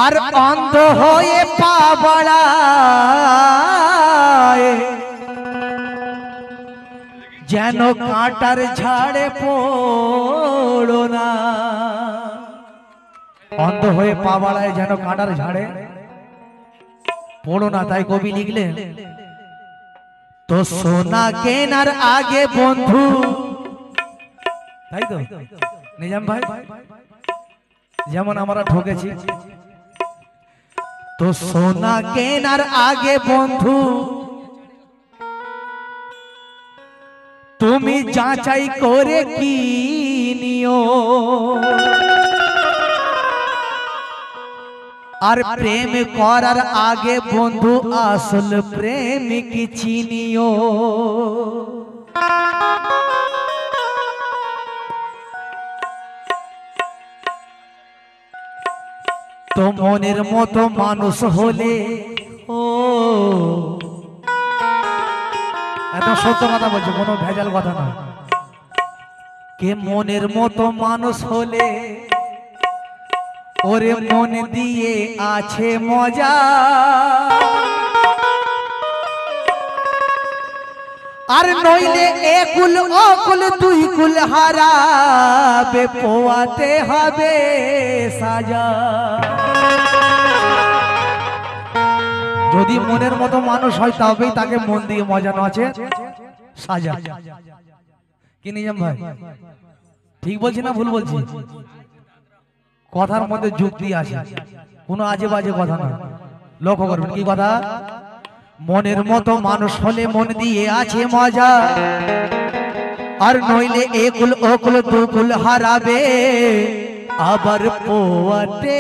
আর অন্ধ হয়ে পা বাড়ায় যেন কাঁটার ঝাড়ে পড়ো না। অন্ধ হয়ে পা বাড়ায় যেন কাঁটার ঝাড়ে পড়ো না। তাই কবি লিখলেন, তো সোনা কেনার আগে বন্ধু, তাই তো নিজাম ভাই, যেমন আমরা ঠকেছি, তো সোনা কেনার আগে বন্ধু তুমি যাচাই করে কিনিও, আর প্রেম করার আগে বন্ধু আসল প্রেমিক চিনিও। তো মনের মতো মানুষ হলে, ও এত সত্য কথা বলছে, কোনো ভেজাল কথা না, কে মনের মতো মানুষ হলে ওরে মন দিয়ে আছে মজা, আর নইলে একুল অকুল দুই কুল হারাবে, পোয়াতে হবে সাজা। যদি মনের মতো মানুষ হয় তবেই তাকে মন দিয়ে মজানো আছে সাজা। কি নিজাম ভাই, ঠিক বলছি না ভুল বলছি? কথার মধ্যে যুক্তি আছে, কোনো আজে বাজে কথা না। লক্ষ্য করবেন কি কথা, মনের মতো মানুষ হলে মন দিয়ে আছে মজা, আর নইলে একুল ওকুল দুকুল হারাবে, আবার পোয়াতে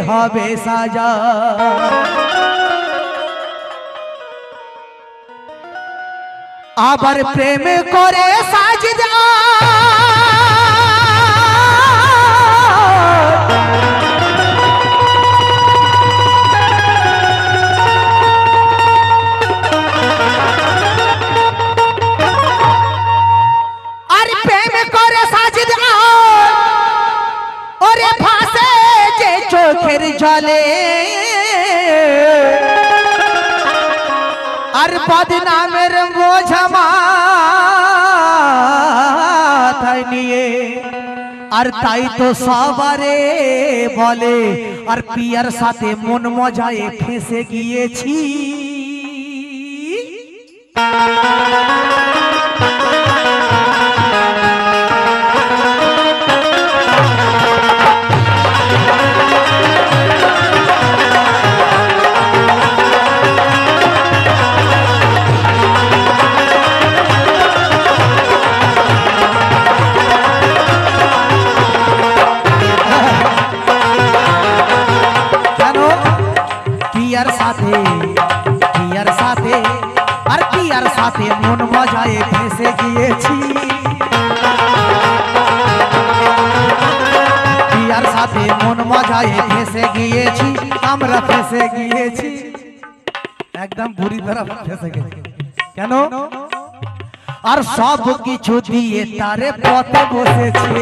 হবে সাজা। আবার প্রেম করে সাজিদ চোখের জলে, আর বদনামের বোঝা মাথায় নিয়ে, আর তাই তো সবারে বলে, আর পিয়ার সাথে মন মজায় ফেঁসে গিয়েছি। মন মজায় ফেঁসে গিয়েছি, পিয়ার সাথে মন মজায় ফেঁসে গিয়েছি, আমরা ফেঁসে গিয়েছি, একদম বুড়ি ধরা ফেঁসে গেছি। কেন? আর সব কিছু দিয়ে তারে পথে বসেছি।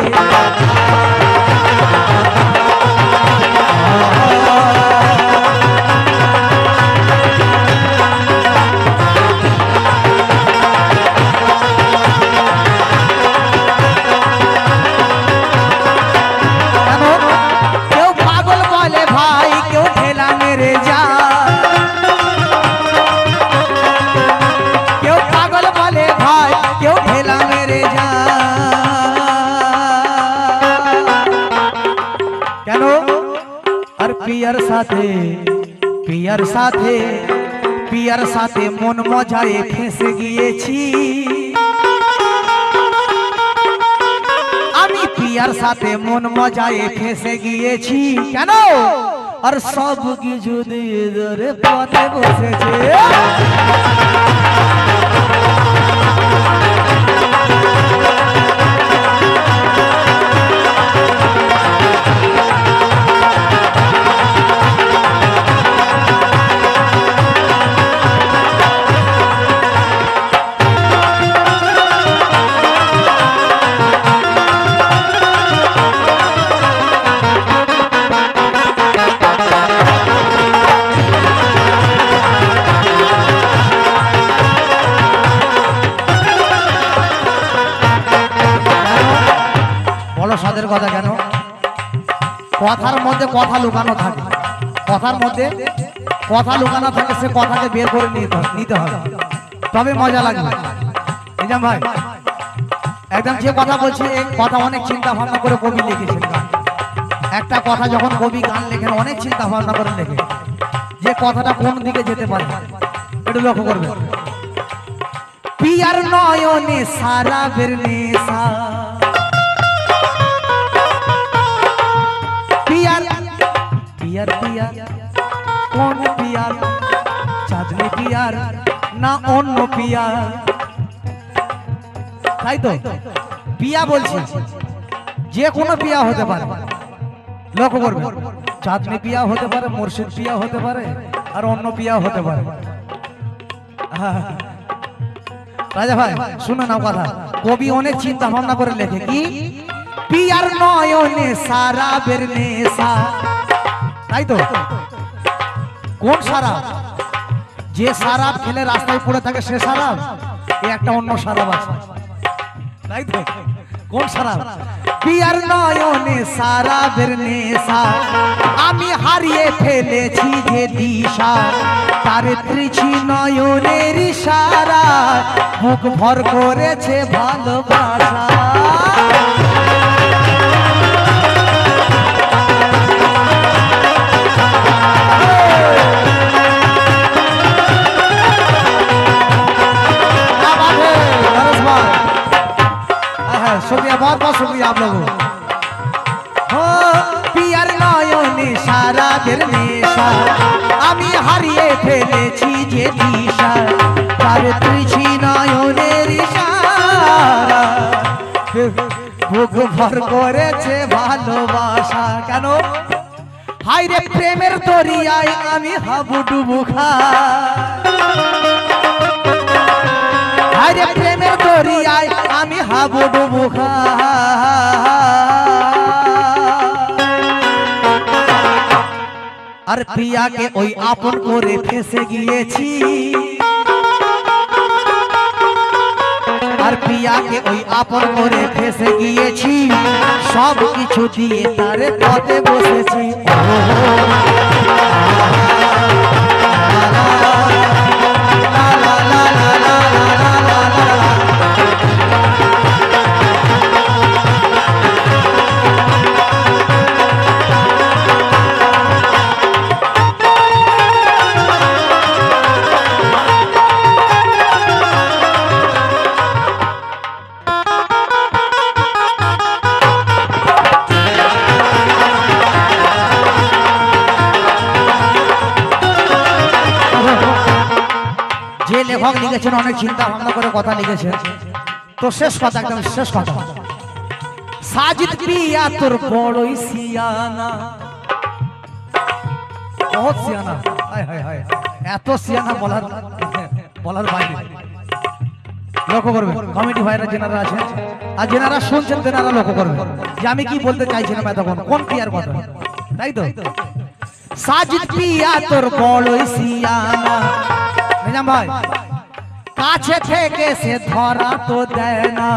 পিয়ার সাথে মন মজায় ফেঁসে গিয়েছি, আমি পিয়ার সাথে মন মজায় ফেঁসে গিয়েছি। কেন? আর সব কিছু দিয়ে ধরে পথে বসেছে। সাদের কথা কেন, কথার মধ্যে কথা লুকানো থাকে, কথার মধ্যে কথা লুকানো থাকে, সে কথাকে বের করে নিতে হবে, তবে মজা লাগবে। নিজাম ভাই একদম যে কথা বলছি, এই কথা অনেক চিন্তা ভাবনা করে কবি লিখেছেন। একটা কথা যখন কবি গান লেখেন অনেক চিন্তা ভাবনা করে লেখে, যে কথাটা কোন দিকে যেতে পারে, একটু লক্ষ্য করবে। পিয়ার নয়নে সারা বেরনেসা, পিয়ার পিয়ার পিয়ার কোন পিয়ার, চাঁদনি পিয়ার না অন্য পিয়ার, তাই তো পিয়া বলছি, যে কোনো পিয়া হতে পারে, লক্ষ্য করবে। চাঁদনি পিয়া হতে পারে, মুর্শিদ পিয়া হতে পারে, আর অন্য পিয়া হতে পারে। রাজা ভাই শুনে নাও কথা, কবি অনেক চিন্তা ভাবনা করে লেখে কি, পিয়ার নয়নে সারা বেরনেসা, তাই তো কোন সারা, যে সারাপ খেলে রাস্তায় পড়ে থাকে সে সারাপ, এ একটা অন্য সারাপ আছে, তাই তো কোন সারাপ, পিয়ার নয়নে সারা বেরনেসা, আমি হারিয়ে ফেলেছি যে দিশা, তার ত্রিছি নয়নের ইশারা, বুক ভর করেছে ভালোবাসা। शुक्रिया, बहुत बहुत शुक्रिया आप लोगों हो। पियार नयने सारा बेरनेसा, आमी हारिए फेलेছি যে দিশা, তার ত্রিছি নয়নের ইশারা, বুক ভর করেছে ভালোবাসা। কেন হায় রে প্রেমের দরিয়ায় আমি হাবুডুবু খাই, হায় রে প্রেমের দরিয়ায় আমি হাবুডুবু খাই, আর প্রিয়াকে ওই আপন করে ফেসে গিয়েছি, আর প্রিয়াকে ওই আপন করে ফেসে গিয়েছি, সব কিছু দিয়ে তার পথে বসেছি। যে লেখক লিখেছেন অনেক চিন্তা ভাবনা করে কথা লিখেছেন, তো শেষ কথা, একদম শেষ কথা, সাজিদ পিয়া তোর বড়ই সিয়ানা, বহুত সিয়ানা, হায় হায় হায়, এত সিয়ানা বলার বাইরে। লক্ষ্য করবেন কমিটি ভাইরা যেনারা আছেন আর যেনারা শুনছেন তেনারা লক্ষ্য করবেন যে আমি কি বলতে চাইছিলাম এতক্ষণ, কোন পিয়ার কথা, তাই তো সাজিদ পিয়া তোর বড়ই সিয়ানা। নিজাম ভাই কাছে থেকে সে ধরা তো দেয় না,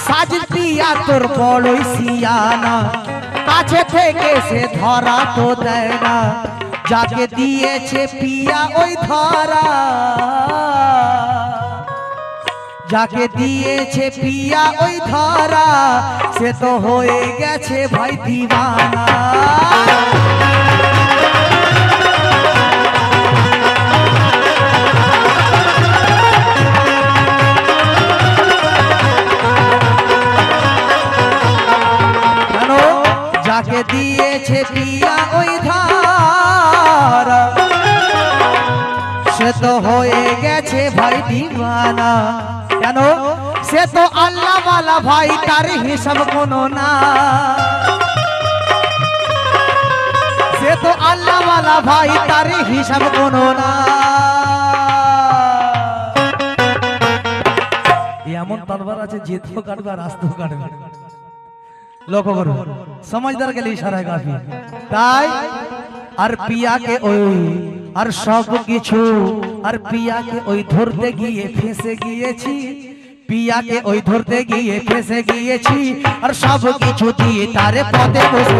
সাজিদ পিয়া তোর বড়ই সিয়ানা, কাছে থেকে সে ধরা তো দেয় না, যাকে দিয়েছে পিয়া ওই ধরা, যাকে দিয়েছে পিয়া ওই ধরা, সে তো হয়ে গেছে ভাই দিওয়ানা। যাকে দিয়েছে পিয়া ওই ধারা, সে তো হয়ে গেছে ভাই দিওয়ানা। কেন সে তো আল্লাহ ওয়ালা ভাই, তার হিসাব কোনো না, সে তো আল্লাহ ওয়ালা ভাই, তার হিসাব কোনো না। এমন তরবার আছে যেতেও কাটবে আর আসতেও কাটবে, লক্ষ্য করো, समझदार के लिए इशारा काफी। তাই আর পিয়াকে ওই আর সব কিছু আর পিয়াকে ওই ধরতে গিয়ে ফেসে গিয়েছি, পিয়াকে ওই ধরতে গিয়ে ফেসে গিয়েছি আর সব কিছু দিয়ে তারে পথে বসে